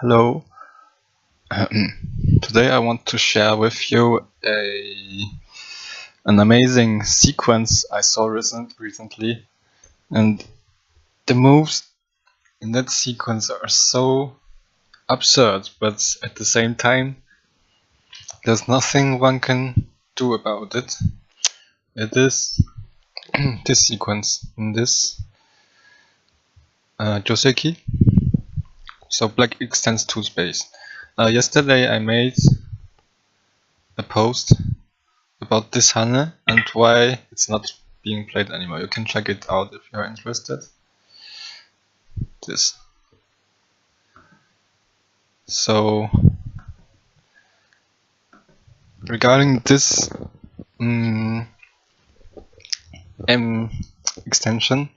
Hello. Today I want to share with you an amazing sequence I saw recently, and the moves in that sequence are so absurd, but at the same time there's nothing one can do about it. It is this sequence in this Joseki. So black extends to space. Yesterday I made a post about this Hane and why it's not being played anymore. You can check it out if you're interested. This. So regarding this M extension,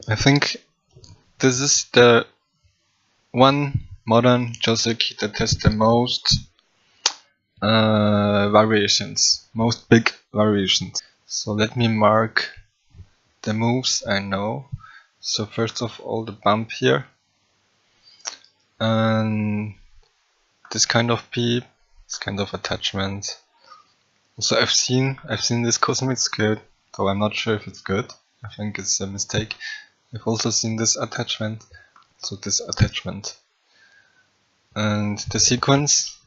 I think this is the one modern Joseki that has the most variations, most big variations. So let me mark the moves I know. So first of all, the bump here, and this kind of peep, this kind of attachment. So I've seen this Cosmic skill, though I'm not sure if it's good. I think it's a mistake. I've also seen this attachment, so this attachment. And the sequence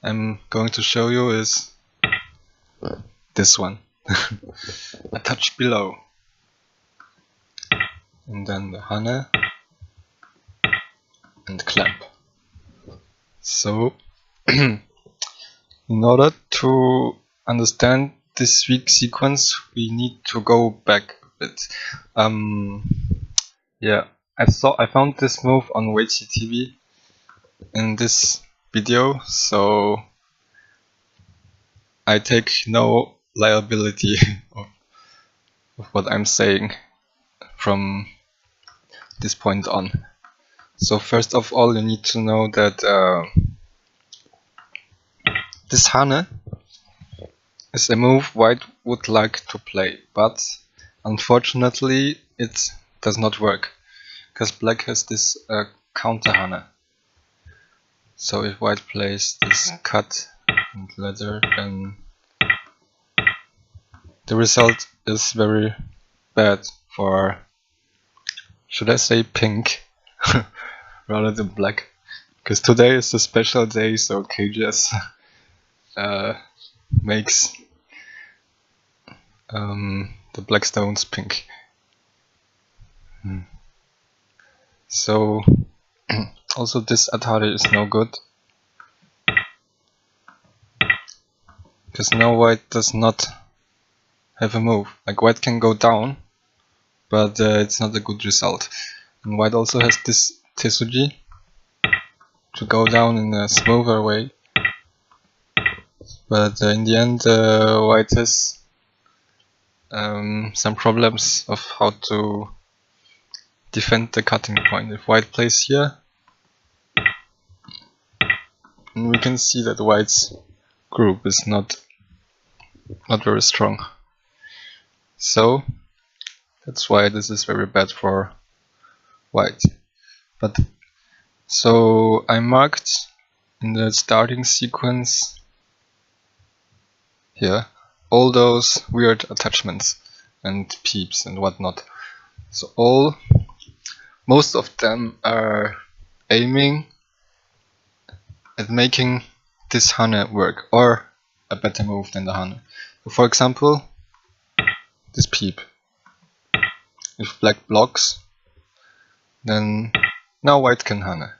I'm going to show you is this one. A touch below. And then the Hane and clamp. So in order to understand this weak sequence, we need to go back a bit. Yeah, I found this move on WeiQi in this video, so I take no liability of what I'm saying from this point on. So first of all, you need to know that this Hane is a move white would like to play, but unfortunately it does not work, because black has this counter Hane. So if white plays this cut and ladder, then the result is very bad for, should I say, pink rather than black, because today is a special day, so KGS makes the black stones pink. So also this Atari is no good, because now white does not have a move. Like white can go down, but it's not a good result. And white also has this Tesuji to go down in a smoother way, but in the end white has some problems of how to defend the cutting point. If white plays here, and we can see that white's group is not very strong. So that's why this is very bad for white. But so I marked in the starting sequence here all those weird attachments and peeps and whatnot. So most of them are aiming at making this Hane work, or a better move than the Hane. So for example, this peep. If black blocks, then now white can Hane.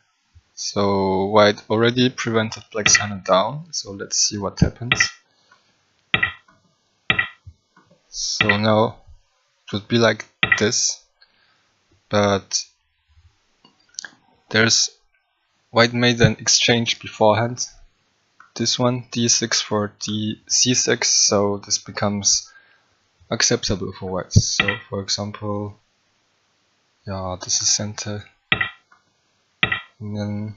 So white already prevented black's Hane down, so let's see what happens. So now it would be like this, but white made an exchange beforehand. This one, d6 for c6, so this becomes acceptable for white. So for example, yeah, this is center, and then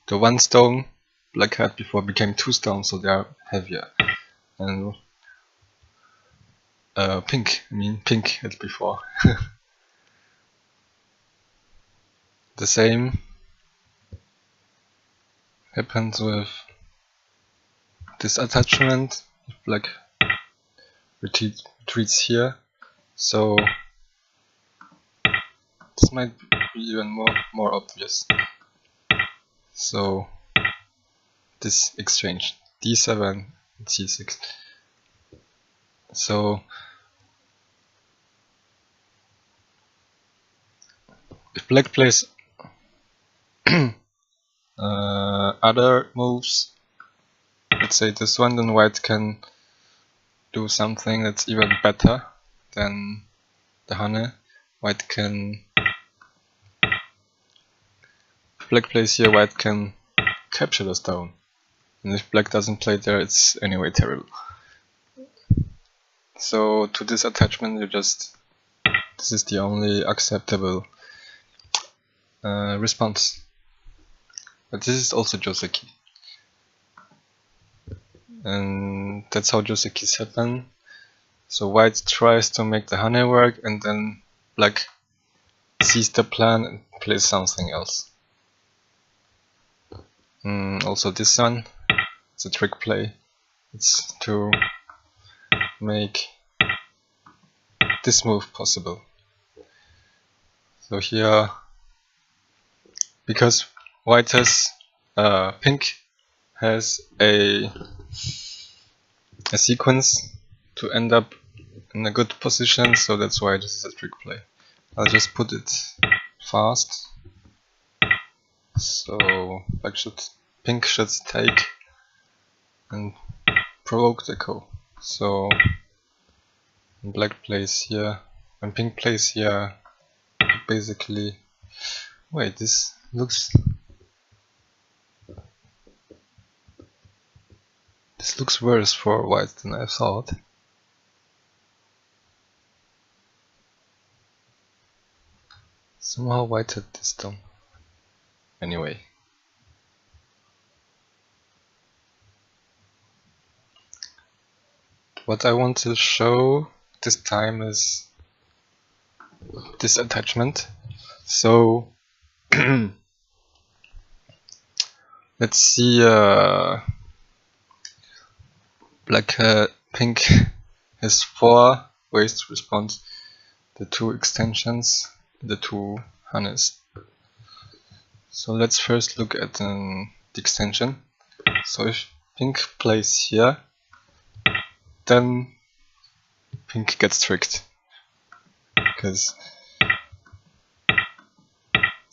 the one stone black had before became 2 stones, so they are heavier. And pink had before. The same happens with this attachment. Black retreats here, so this might be even more obvious. So this exchange d7 and c6. So if black plays other moves, let's say this one, then white can do something that's even better than the Hane. White can, if black plays here, white can capture the stone, and if black doesn't play there, it's anyway terrible. So to this attachment, this is the only acceptable response. But this is also Joseki, and that's how Josekis happen. So white tries to make the Hane work, and then black sees the plan and plays something else. Also this one, it's a trick play. It's to make this move possible. So here, because white has, pink has a sequence to end up in a good position, so that's why this is a trick play. I'll just put it fast. So pink should take and provoke the ko. So when black plays here, when pink plays here, basically, wait, this looks worse for white than I thought. Somehow white had this down. Anyway. What I want to show this time is this attachment. So let's see, pink has 4 ways to respond. The 2 extensions, the 2 Hanes. So let's first look at the extension. So if pink plays here, then pink gets tricked, because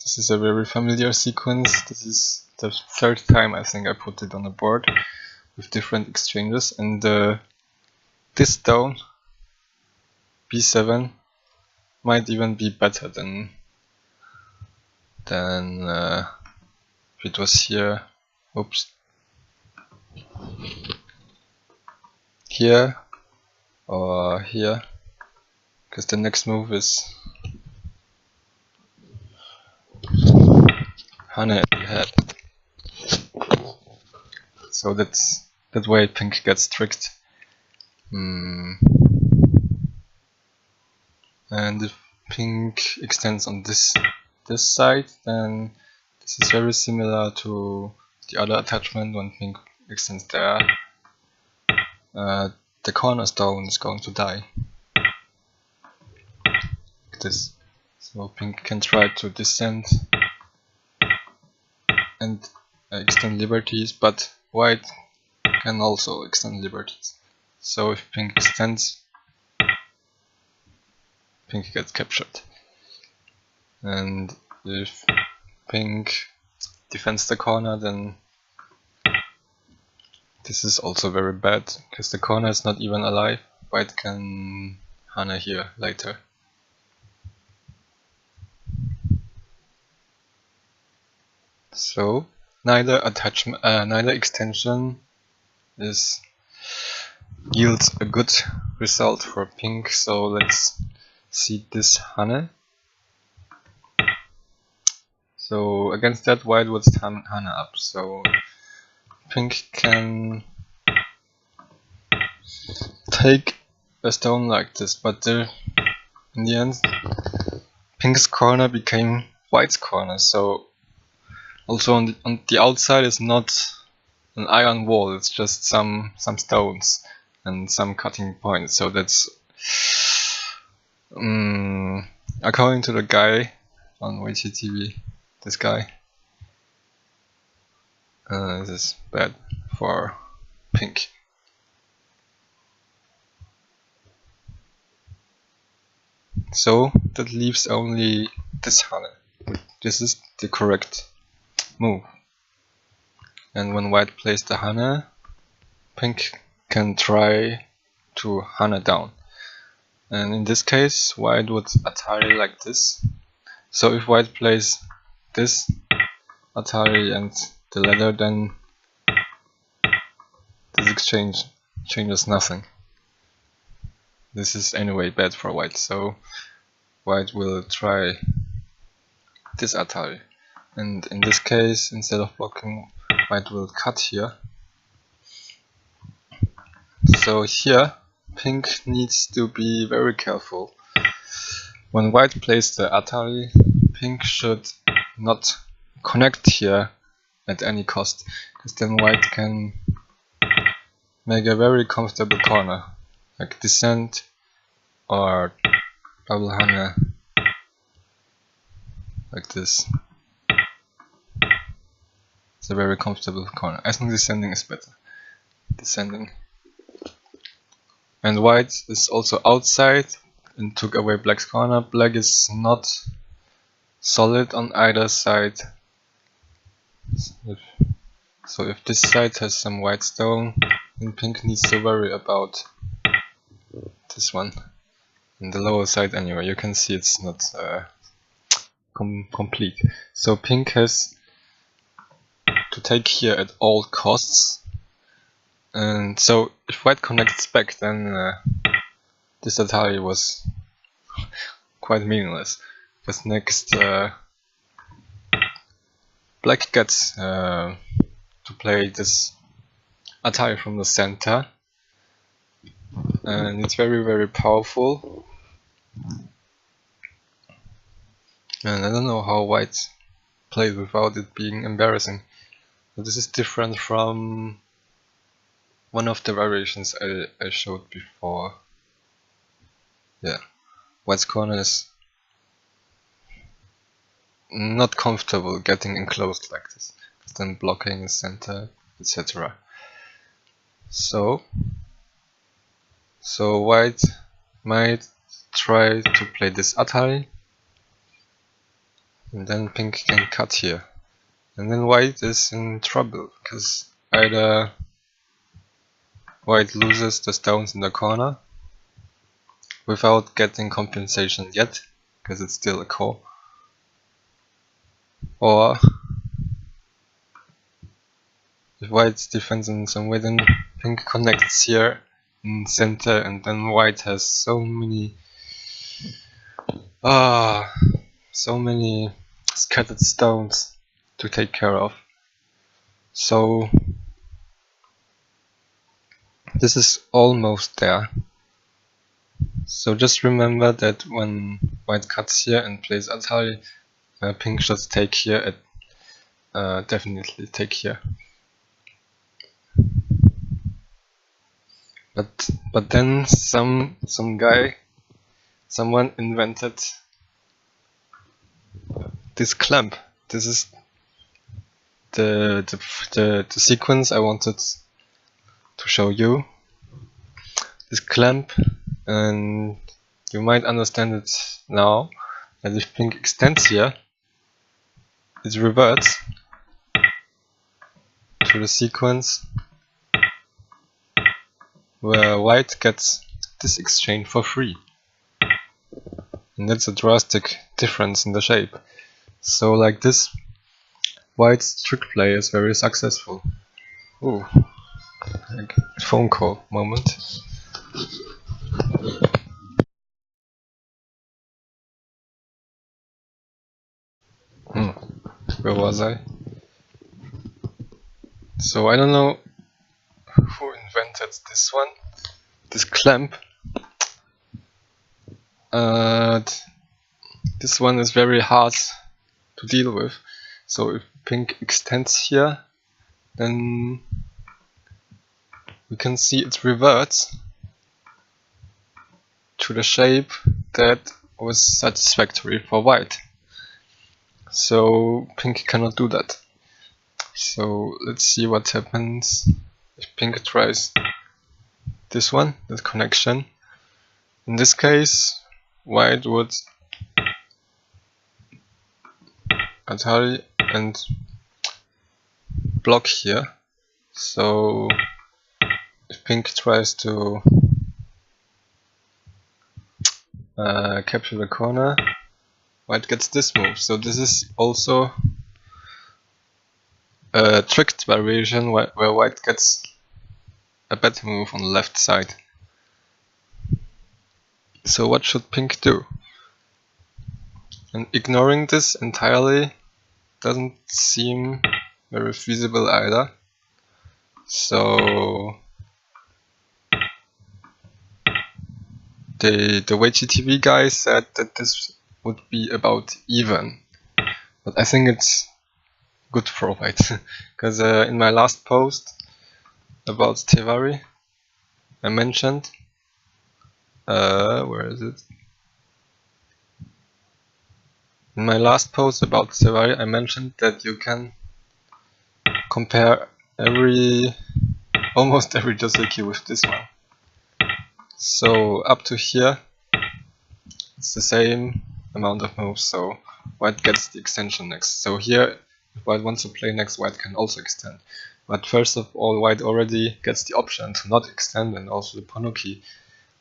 this is a very familiar sequence. This is the 3rd time I think I put it on the board with different exchanges, and this stone, b7, might even be better than if it was here. Oops. Here or here, because the next move is Hane at the head. So that way pink gets tricked. And if pink extends on this side, then this is very similar to the other attachment. When pink extends there, the cornerstone is going to die. Like this. So pink can try to descend and extend liberties, but white can also extend liberties. So if pink extends, pink gets captured. And if pink defends the corner, then this is also very bad, because the corner is not even alive. White can Hane here later. So neither extension yields a good result for pink. So let's see this Hane. So against that, white would stand Hane up. So pink can take a stone like this, but in the end, pink's corner became white's corner. So also on the outside is not an iron wall. It's just some stones and some cutting points. So that's according to the guy on WTTV, this guy. This is bad for pink. So that leaves only this Hane. This is the correct move. And when white plays the Hane, pink can try to Hane down. And in this case, white would Atari like this. So if white plays this Atari and the ladder, then this exchange changes nothing. This is anyway bad for white, so white will try this Atari. And in this case, instead of blocking, white will cut here. So here, pink needs to be very careful. When white plays the Atari, pink should not connect here at any cost, because then white can make a very comfortable corner, like descent or double Hane, like this. It's a very comfortable corner. I think descending is better. Descending. And white is also outside and took away black's corner. Black is not solid on either side. So if this side has some white stone, then pink needs to worry about this one. In the lower side anyway, you can see it's not complete. So pink has to take here at all costs. And so if white connects back, then this Atari was quite meaningless. Because next black gets to play this Atari from the center, and it's very powerful. And I don't know how white played without it being embarrassing. But this is different from one of the variations I showed before. Yeah, white's corner is not comfortable getting enclosed like this, because then blocking the center, etc. So white might try to play this Atari, and then pink can cut here. And then white is in trouble, because either white loses the stones in the corner without getting compensation yet, because it's still a core, or if white defends in some way, then pink connects here in center, and then white has so many scattered stones to take care of. So this is almost there. So just remember that when white cuts here and plays Atari, pink should take here at definitely take here. But then someone invented this clamp. This is the sequence I wanted to show you. This clamp, and you might understand it now, that if pink extends here, it reverts to the sequence where white gets this exchange for free. And that's a drastic difference in the shape. So like this, white's trick play is very successful. Ooh, like phone call moment. Where was I? So I don't know who invented this one, this clamp. This one is very hard to deal with. So if pink extends here, then we can see it reverts to the shape that was satisfactory for white. So pink cannot do that. So let's see what happens if pink tries this one, that connection. In this case, white would Atari and block here. So if pink tries to capture the corner, white gets this move. So this is also a tricked variation where white gets a better move on the left side. So what should pink do? And ignoring this entirely doesn't seem very feasible either. So the WGTV guy said that this would be about even, but I think it's good for white, because in my last post about Tevari I mentioned, where is it? In my last post about Tevari I mentioned that you can compare almost every Joseki with this one. So up to here it's the same amount of moves, so white gets the extension next. So here, if white wants to play next, white can also extend. But first of all, white already gets the option to not extend, and also the Ponoki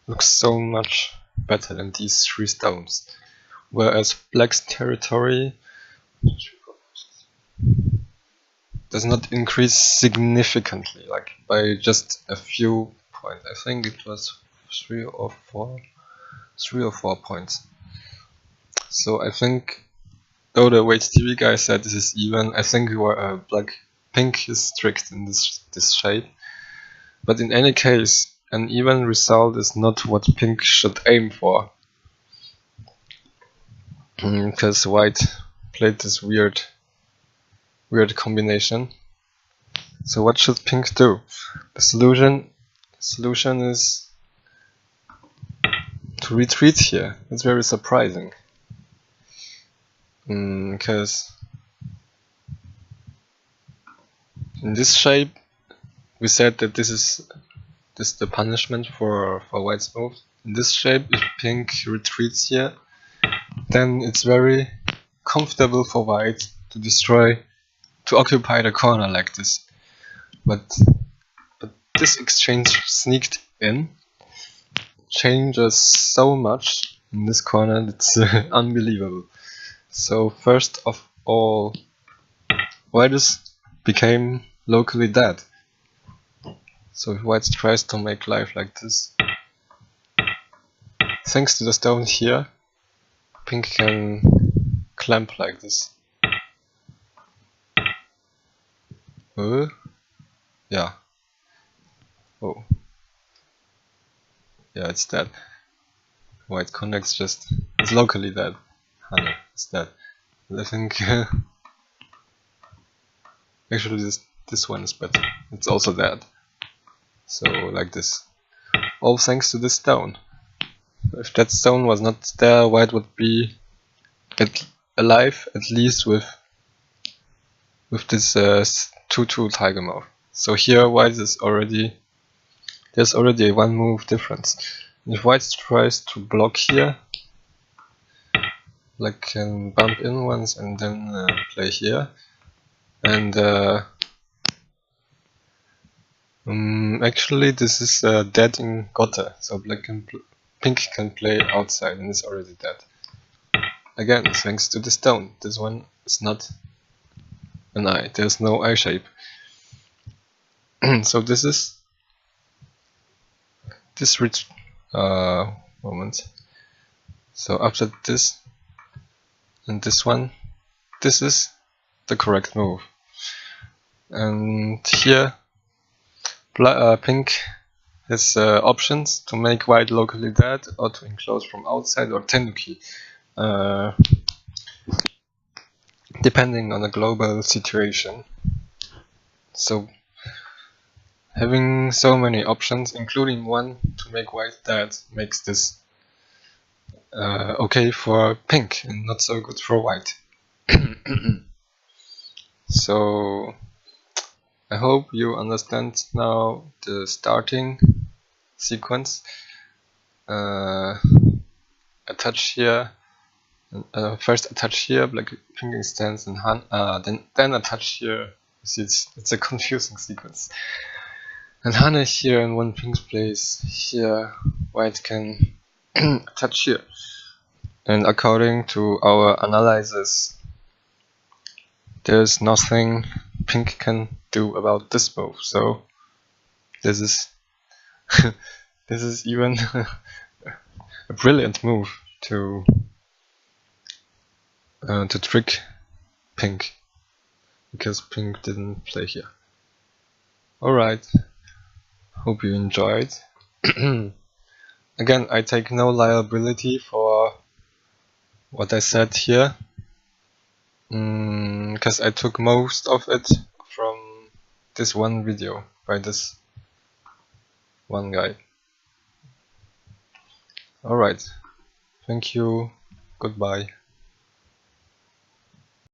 looks so much better than these 3 stones. Whereas black's territory does not increase significantly, like by just a few points. I think it was 3 or 4 points. So I think, though the WGTV guy said this is even, I think pink is tricked in this shape. But in any case, an even result is not what pink should aim for, because white played this weird combination. So what should pink do? The solution is to retreat here. It's very surprising, because in this shape we said that this is the punishment for white's move. In this shape, if pink retreats here, then it's very comfortable for white to occupy the corner like this. But this exchange sneaked in, changes so much in this corner, it's unbelievable. So first of all, white became locally dead. So if white tries to make life like this, thanks to the stone here, pink can clamp like this. Yeah. Oh. Yeah, it's dead. White connects it's locally dead. No, it's dead. But I think actually this one is better. It's also dead. So like this. All thanks to this stone. If that stone was not there, white would be alive, at least with this 2-2 tiger mouth. So here white there's already a 1 move difference. And if white tries to block here, black can bump in once and then play here, and actually this is dead in Gotte, so pink can play outside and it's already dead. Again, thanks to the stone. This one is not an eye, there's no eye shape. So this is moment. So after this and this one, this is the correct move. And here pink has options to make white locally dead, or to enclose from outside, or tenuki. depending on the global situation. So having so many options, including one to make white dead, makes this okay for pink and not so good for white. So I hope you understand now the starting sequence. Attach here, first attach here, black pink stands and then attach here. See, it's a confusing sequence. And Hane here in one pink's place. Here, white can attach here. And according to our analysis, there's nothing pink can do about this move. So this is this is even a brilliant move to trick pink, because pink didn't play here. Alright, hope you enjoyed. Again, I take no liability for what I said here, because I took most of it from this one video by this one guy. Alright, thank you, goodbye.